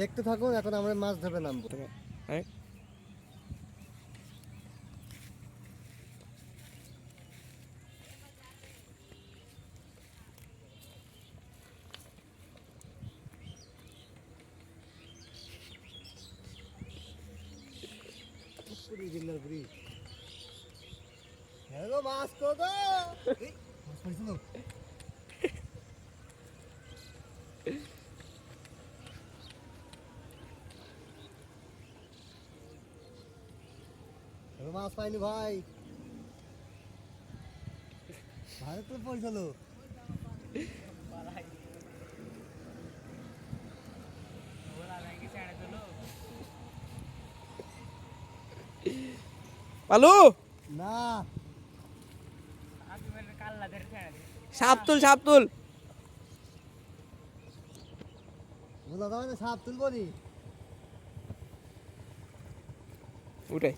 দেখতে থাকুন, এখন আমরা মাছ ধরে নামবো। হ্যাঁ হ্যালো মাছ তো গো, মাছ পড়ছিল। হ্যালো মাছ পাইনি ভাই, ভাই তো পড়ছিল। পালু না সাপ তুল সাপ তুল বলা যাবে না, সাপ তুলবো নি। উঠাই